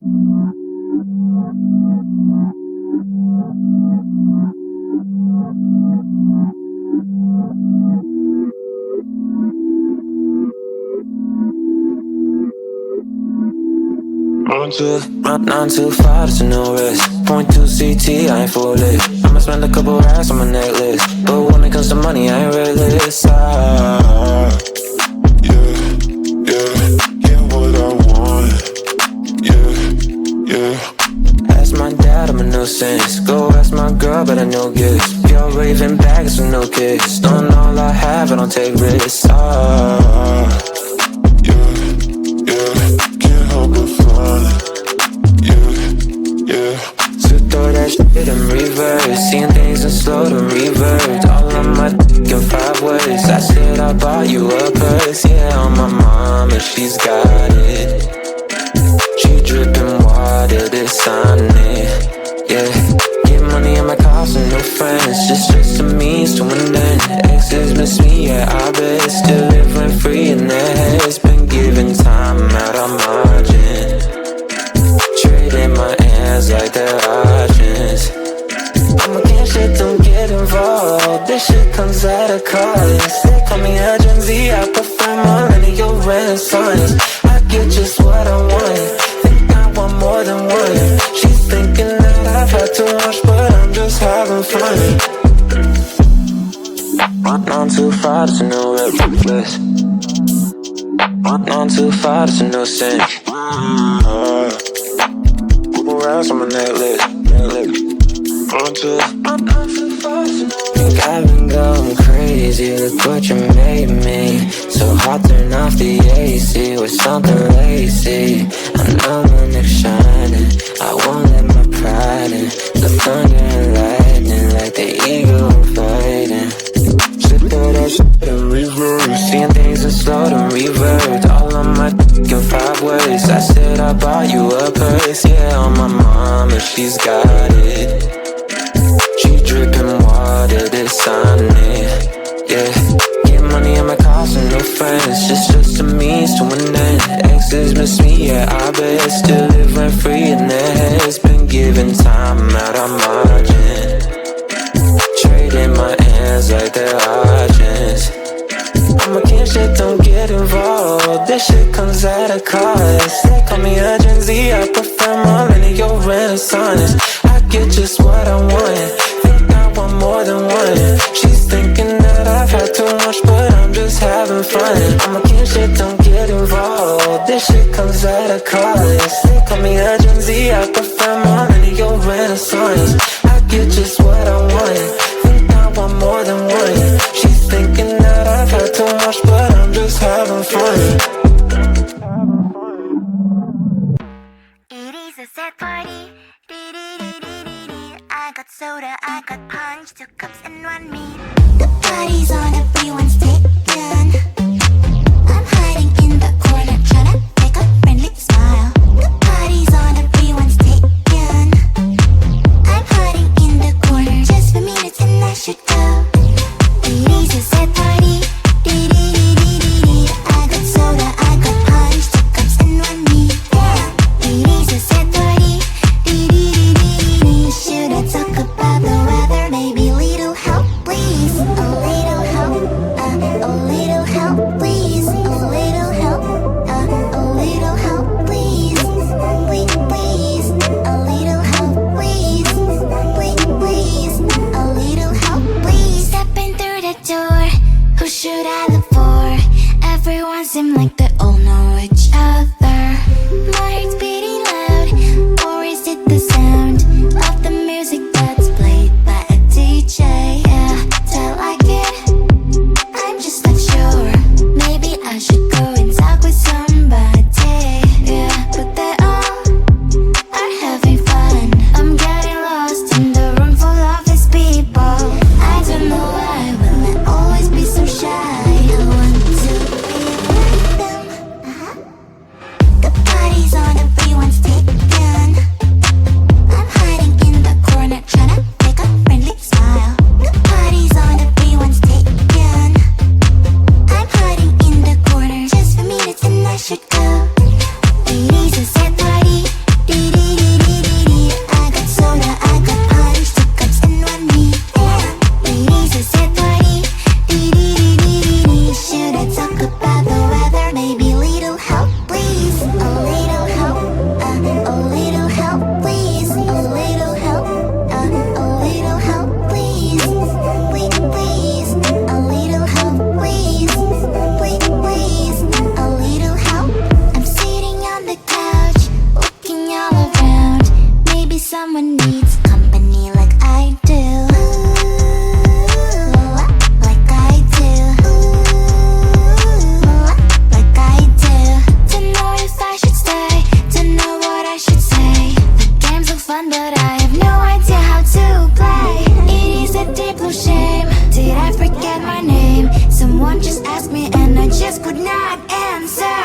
Run too far, there's no risk. Point to CT, I ain't full lit. I'ma spend a couple racks on my necklace, but when it comes to money, I ain't realist. Get what I want. Ask my dad, I'm a nuisance. Go ask my girl, but I know gifts. Pure raving bags with no kicks. Don't all I have, I don't take risks. Can't help but fun. So throw that shit in reverse. Seeing things in slow to revert. All of my in 5 ways. I said I bought you a purse. Yeah, on my mom, and she's got it. She dripping water, this on it. Yeah, get money in my cost and no friends. Just a means to an end. Exes miss me, yeah, I bet. Still living free in their heads. Been giving time out of margin. Trading my hands like they're options. I'm against shit, don't get involved. This shit comes at a cost. They call me a Gen Z, I prefer millennial renaissance. I get just what I want. Think I want more than one. She's thinking that I've had too much, but I'm just having fun. Run too far, there's no reckless. Run too far, there's no sense. Couple rounds on my necklace. Run too far, think I've been going crazy. Look what you made me. So hot, turn off the AC with something lazy. I know my neck's shining. I won't let my pride in. The thunder and lightning like the eagle fighting. Throw that shit in reverse. Seeing things in slow to revert. All of my in 5 ways. I said I bought you a purse. Yeah, on my mom, and she's got it. She dripping water, this on it. Yeah, get money in my cost and no friends. Just a means to an end. Exes miss me, yeah, I bet. Still living free in their heads. Been giving time out of margin. Trading my hands like they're options. I'm against shit, don't get involved. This shit comes at a cost. They call me a Gen Z, I prefer millennial renaissance. I get just what I want. Think I want more than one. She's thinking that I've had too much, but I'm just having fun. I'm against shit, don't get involved. This shit comes at a cost. They call me a Gen Z, I prefer millennial renaissance. I get just what I want. Want more than one. She's thinking that I've had too much, but I'm just having fun. It is a sad party. I got soda, I got punch, 2 cups and 1 meat. The party's on, everyone's taken. I'm hiding in the corner, trying to make a friendly smile. The party's on, everyone's taken. I'm hiding in the corner just for minutes and I should go. It is a sad party. I got soda, I got punch, 2 cups and 1 meat. It is a sad party. Should I talk about the weather? Maybe little help, please. A little help, a little help. would not answer.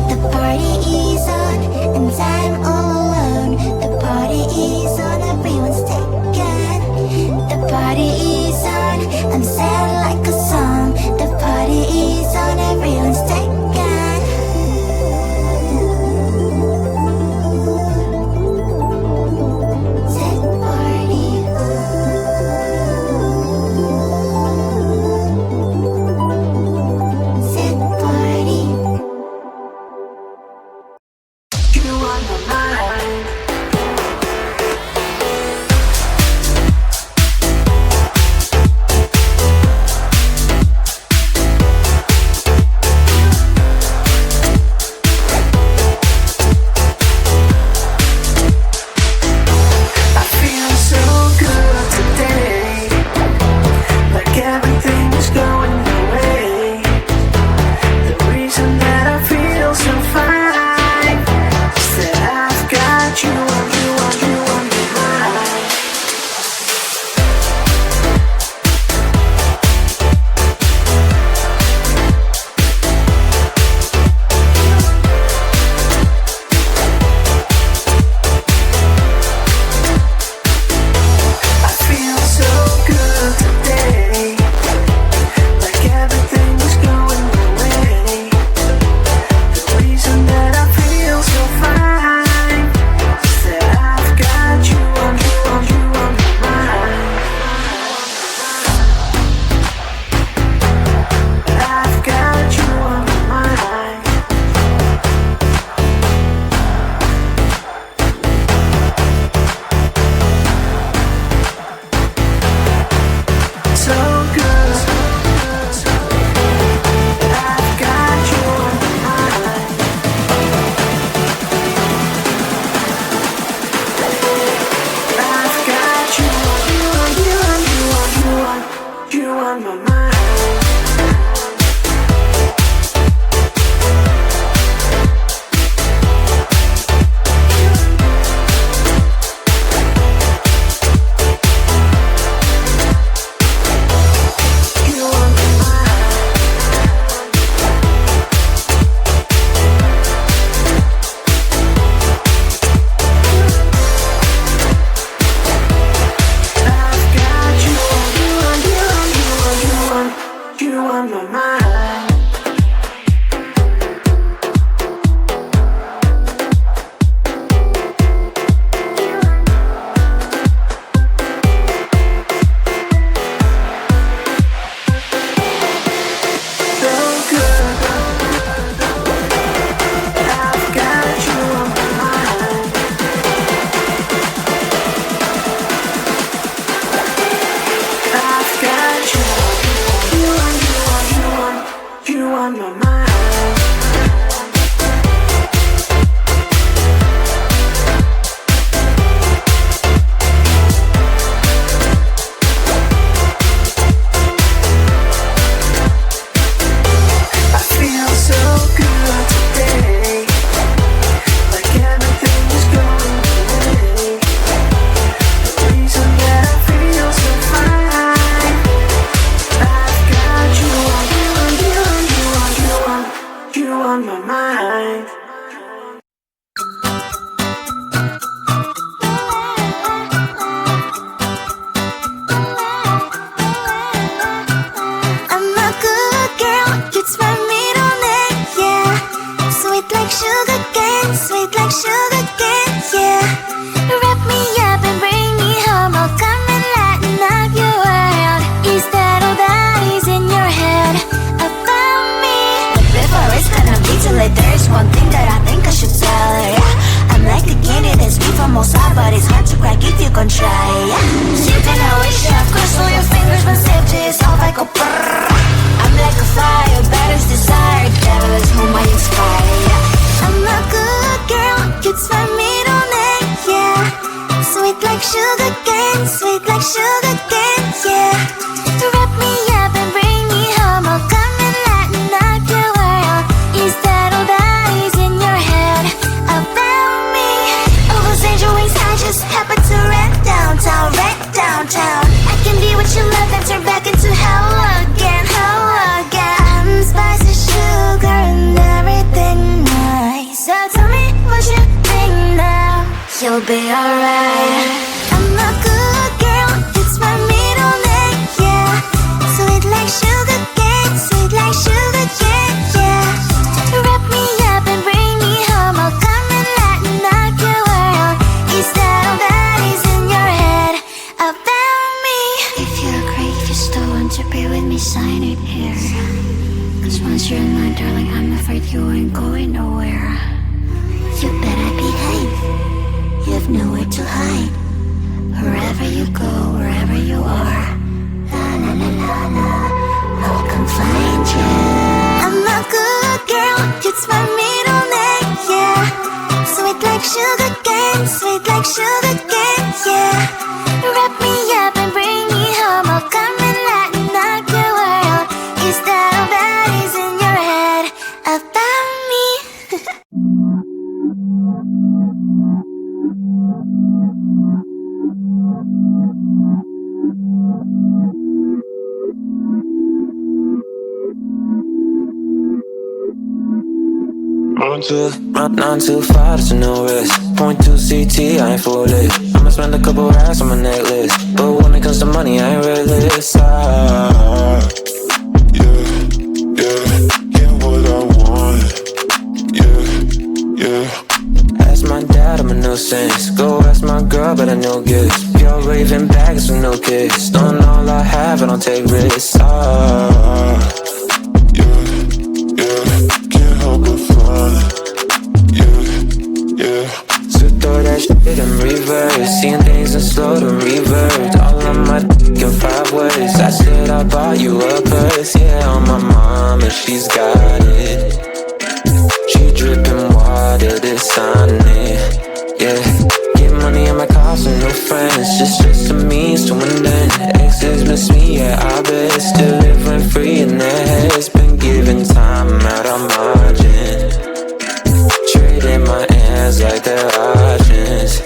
The party is on and I'm all alone. The party is on, everyone's taken. The party is on, I'm sad like a song. The party is on, everyone's taken. Sad party. Sad party. You on my mind. I feel so good today, like everything is going my way. The reason that I feel so fine is that I've got you on, you on, you on my mind. I feel so good today, like everything is going my way. The reason that I feel so fine is that I've got you on, you on, you on my mind. I've got you on my mind. So good. I've got you on my mind. I've got you on, you on, you on, you on, you on, you on my mind. You on my mind. I've got you on, you on, you on, you on, you on, you on my mind. So good. I've got you on my mind. I've got you on, you on, you on, you on my mind. I feel so good today, like everything is going my way. The reason that I feel so fine, I've got you on, you on, you on, you on, you on, you on my mind. I'm a good girl, it's my middle name, yeah. Sweet like sugar cane, sweet like sugar cane, yeah. Wrap me up and bring me home, I'll come and lighten up your world. Is that all that is in your head about me? But before it's gonna be too late, there's one thing that I think I should tell her, yeah. I'm like the candy that's sweet from outside, but it's hard to crack if you can try, yeah. Shit and I wish I cross all your fingers, but safety is off, I go brrrr. I'm like a fire, batter's desire, devil is whom I inspire, yeah. I'm a good girl, it's my middle name, yeah. Sweet like sugar cane, sweet like sugar cane, yeah. Wrap me up and bring me home, I'll come and lighten up your world. Is that all that is in your head about me? All those angel wings I just happen to rent downtown, right downtown. I can be what you love and turn back into hell again, hell again. I'm spicy sugar. You'll be alright. I'm a good girl, it's my middle name, yeah. Sweet like sugar cane, sweet like sugar cane, yeah. Wrap me up and bring me home, I'll come and lighten up your world. Is that all that is in your head about me? If you agree, if you still want to be with me, sign it here. Cause once you're mine, darling, I'm afraid you ain't going nowhere. You better behave, you have nowhere to hide. Wherever you go, wherever you are, la la la la la, I'll come find you. I'm a good girl, it's my middle name, yeah. Sweet like sugar cane, sweet like sugar cane, yeah. Wrap me up and bring me home, I'll come and lighten up your world. Is that all that is in your head about me? Not too far, there's no risk. Point to CT, I ain't full lit. I'ma spend a couple racks on my necklace, but when it comes to money, I ain't realist. Get what I want. Ask my dad, I'm a nuisance. Go ask my girl, but I know gifts. Pure raving bags with no kids. Don't all I have, I don't take risks. Can't help but fun. So throw that shit in reverse. Seeing things in slow to revert. All of my in 5 words. I said I bought you a purse. Yeah, on my mom, and she's got it. She dripping water, this on it. Yeah, get money in my cost and no friends. Just a means to an end. Exes miss me, yeah, I bet. Still living free in their heads. Been given time out of margin. Trading my hands like they're options.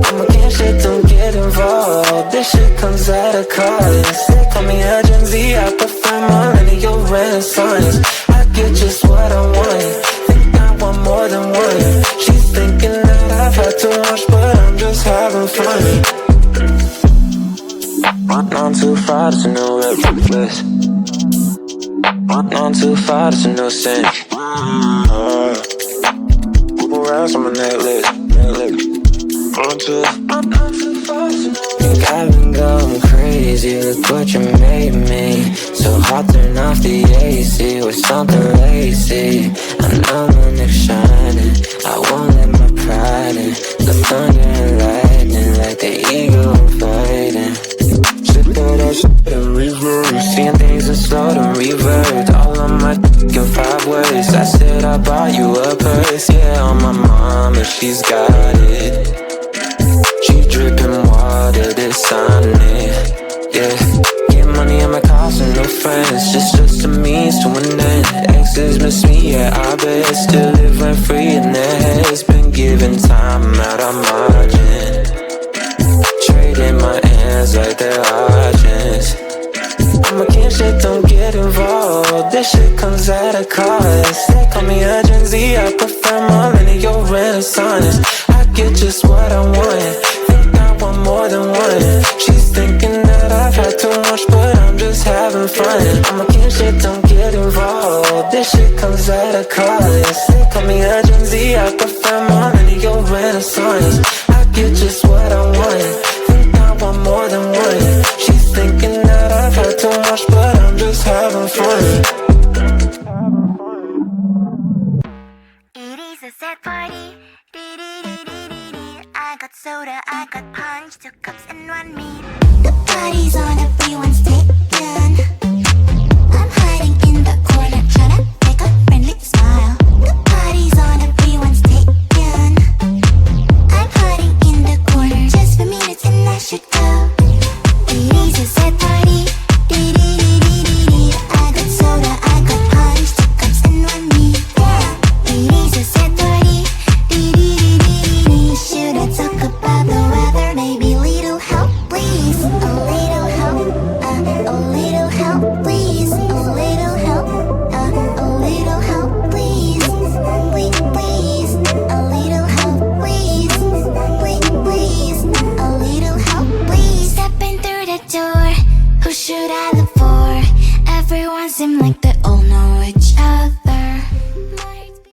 I'm against shit, don't get involved. This shit comes at a cost. They call me a Gen Z, I prefer millennial renaissance. I get just what I want. Think I want more than one. She's thinking that I've had too much, but I'm just having fun. On too far, there's no reckless. On too far, there's no sense. Around on my necklace. Think I've been going crazy, look what you made me. So hot, turn off the AC with something lazy. I know my neck's shining, I won't let my pride in. The thunder and lightning like the eagle fighting. Shit, throw that shit in reverse. Seeing things in slow to revert. All of my in 5 words. I said I bought you a purse. Yeah, on my mom, and she's got it. She dripping water, this on it. Yeah, get money in my cost and no friends. Just a means to an end. Exes miss me, yeah, I bet. Still living free in their heads. Been given time out of margin. Trading my hands like they're options. I'm against shit, don't get involved. This shit comes at a cost. They call me a Gen Z, I prefer millennial renaissance. I get just what I want. Think I want more than one. She's thinking that I've had too much, but I'm just having fun. I'm against shit, don't get involved. This shit comes at a cost. They call me a Gen Z, I prefer millennial renaissance. I get just what I want. Think I want more than one. She's thinking that I've had too much, but I'm just having fun. It is a sad party. I got soda, I got punch, 2 cups and 1 meat. The party's on, everyone's taken. I'm hiding in the corner, trying to make a friendly smile. The party's on, everyone's taken. I'm hiding in the corner, just for minutes and I should go. It is a sad party. I got soda, I got punch, 2 cups and 1 meat. It is a sad party. Should I talk about the weather? Maybe little help, please. A little help, a little help, please. A little help, a little help, please. Please, please. A little help, please. should I look for? Everyone seem like they all know